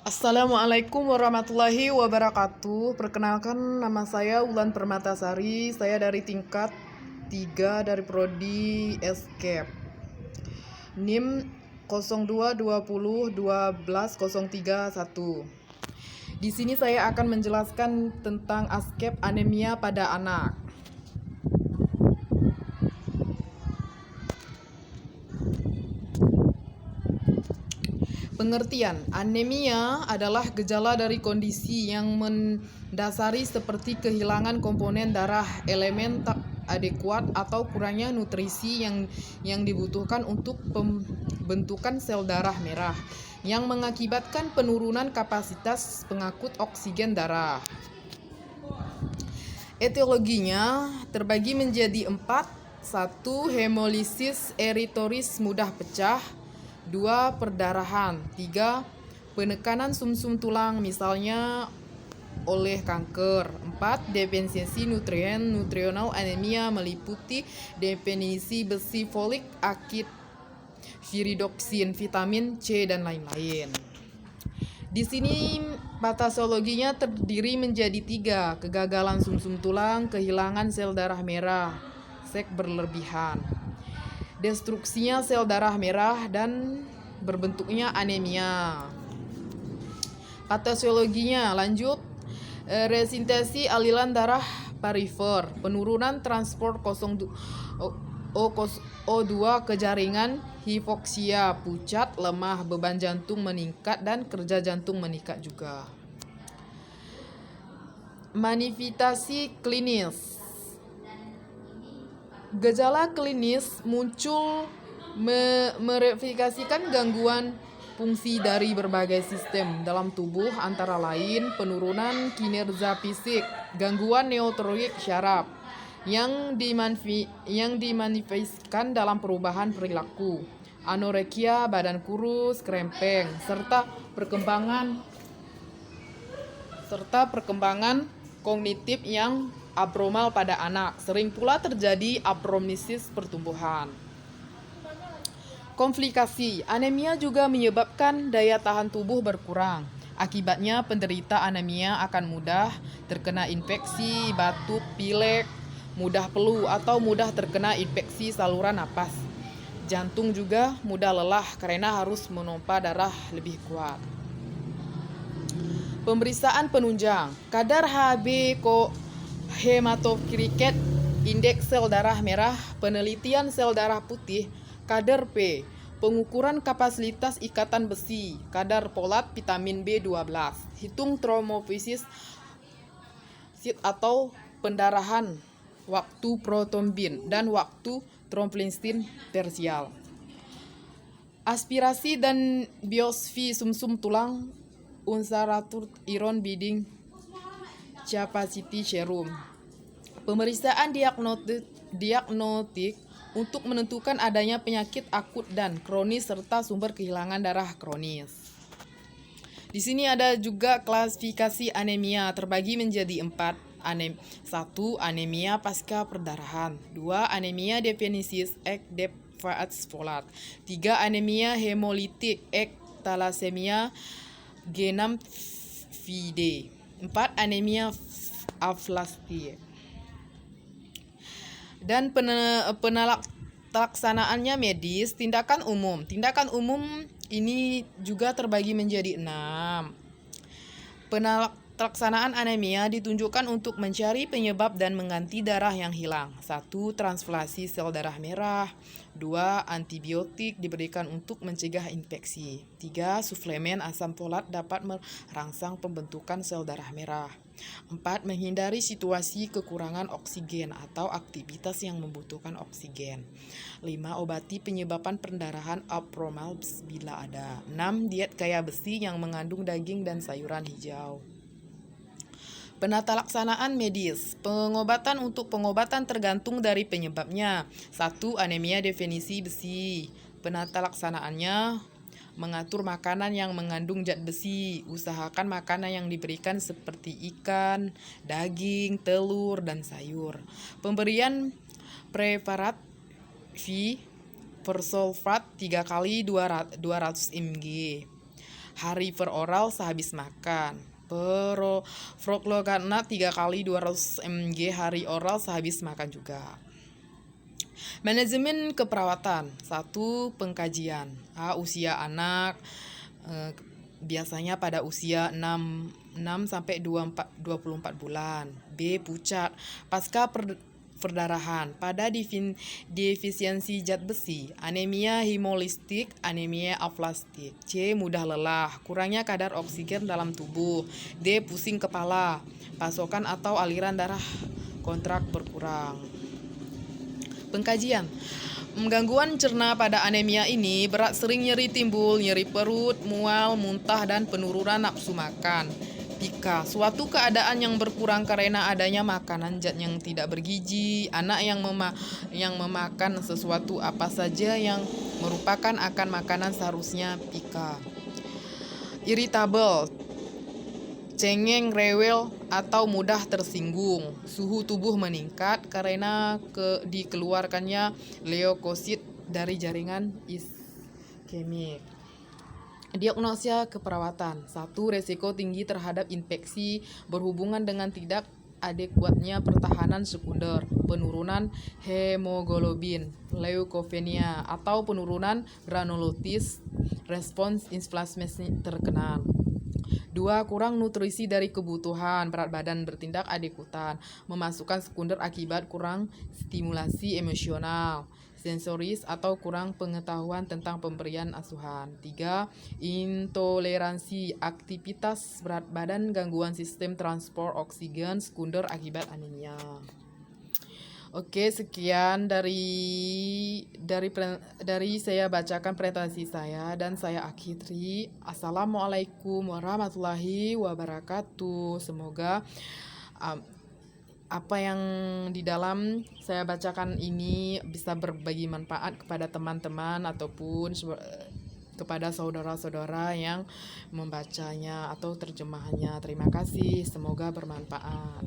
Assalamualaikum warahmatullahi wabarakatuh. Perkenalkan, nama saya Wulan Permatasari. Saya dari tingkat 3 dari prodi Escape. NIM 0220121031. Di sini saya akan menjelaskan tentang ASCEP anemia pada anak. Pengertian, anemia adalah gejala dari kondisi yang mendasari seperti kehilangan komponen darah, elemen tak adekuat atau kurangnya nutrisi yang dibutuhkan untuk pembentukan sel darah merah, yang mengakibatkan penurunan kapasitas pengangkut oksigen darah. Etiologinya terbagi menjadi 4. 1. Hemolisis eritrosit mudah pecah. 2. Perdarahan. 3. Penekanan sumsum tulang misalnya oleh kanker. 4. Defisiensi nutrisional anemia meliputi defisiensi besi, folik, akid, viridoksin, vitamin C, dan lain-lain. Di sini patologinya terdiri menjadi 3. Kegagalan sumsum tulang, kehilangan sel darah merah, sek berlebihan, destruksinya sel darah merah, dan berbentuknya anemia. Patologinya lanjut, resintesi aliran darah perifer, penurunan transport O2 ke jaringan, hipoksia, pucat, lemah, beban jantung meningkat, dan kerja jantung meningkat juga. Manifestasi klinis. Gejala klinis muncul merefleksikan gangguan fungsi dari berbagai sistem dalam tubuh, antara lain penurunan kinerja fisik, gangguan neurologik syaraf yang dimanifestasikan dalam perubahan perilaku, anoreksia, badan kurus, krempeng, serta perkembangan kognitif yang abnormal pada anak. Sering pula terjadi abnormalitas pertumbuhan. Komplikasi, anemia juga menyebabkan daya tahan tubuh berkurang. Akibatnya penderita anemia akan mudah terkena infeksi, batuk, pilek, mudah flu, atau mudah terkena infeksi saluran napas. Jantung juga mudah lelah karena harus memompa darah lebih kuat. Pemeriksaan penunjang, kadar Hb hematokrit, indeks sel darah merah, penelitian sel darah putih, kadar P, pengukuran kapasitas ikatan besi, kadar folat, vitamin B12, hitung trombofisis atau pendarahan, waktu protrombin, dan waktu trombonsin tersial. Aspirasi dan biopsi sumsum tulang, unsuratur iron binding capacity serum. Pemeriksaan diagnostik untuk menentukan adanya penyakit akut dan kronis serta sumber kehilangan darah kronis. Di sini ada juga klasifikasi anemia terbagi menjadi 4. 1. Anemia pasca perdarahan. 2. Anemia defisiensi folat. 3. Anemia hemolitik thalassemia genam fide. 4. Anemia aplastia. Dan pelaksanaannya medis. Tindakan umum ini juga terbagi menjadi 6. Pelaksanaan anemia ditunjukkan untuk mencari penyebab dan mengganti darah yang hilang. 1. Transfusi sel darah merah. 2. Antibiotik diberikan untuk mencegah infeksi. 3. Suplemen asam folat dapat merangsang pembentukan sel darah merah. 4. Menghindari situasi kekurangan oksigen atau aktivitas yang membutuhkan oksigen. 5. Obati penyebab pendarahan abnormal bila ada. 6. Diet kaya besi yang mengandung daging dan sayuran hijau. Penata laksanaan medis. Pengobatan tergantung dari penyebabnya. 1. Anemia defisiensi besi. Penata laksanaannya mengatur makanan yang mengandung zat besi. Usahakan makanan yang diberikan seperti ikan, daging, telur, dan sayur. Pemberian preparat V persulfat 3 kali 200 mg. hari peroral sehabis makan. Proklogana 3 kali 200 mg hari oral sehabis makan juga. Manajemen keperawatan. 1. Pengkajian. A. Usia anak biasanya pada usia 6 sampai 24 bulan. B. Pucat pasca perdarahan pada defisiensi zat besi, anemia hemolistik, anemia aplastik. C. Mudah lelah, kurangnya kadar oksigen dalam tubuh. D. Pusing kepala, pasokan atau aliran darah kontrak berkurang. Pengkajian. Gangguan cerna pada anemia ini berat sering nyeri timbul, nyeri perut, mual, muntah, dan penurunan nafsu makan. Pika, suatu keadaan yang berkurang karena adanya makanan zat yang tidak bergizi, anak yang memakan sesuatu apa saja yang merupakan akan makanan seharusnya. Pika. Irritable, cengeng, rewel, atau mudah tersinggung. Suhu tubuh meningkat karena dikeluarkannya leukosit dari jaringan iskemik. Diagnosa keperawatan. 1. Resiko tinggi terhadap infeksi berhubungan dengan tidak adekuatnya pertahanan sekunder, penurunan hemoglobin, leukopenia, atau penurunan granulosis, respons inflamasi terkena. 2. Kurang nutrisi dari kebutuhan, berat badan bertindak adekutan, memasukkan sekunder akibat kurang stimulasi emosional, sensoris, atau kurang pengetahuan tentang pemberian asuhan. 3. Intoleransi aktivitas berat badan, gangguan sistem transport oksigen sekunder akibat anemia. Oke, sekian dari saya bacakan presentasi saya dan saya akhiri. Assalamualaikum warahmatullahi wabarakatuh. Semoga apa yang di dalam saya bacakan ini bisa berbagi manfaat kepada teman-teman ataupun kepada saudara-saudara yang membacanya atau terjemahannya. Terima kasih, semoga bermanfaat.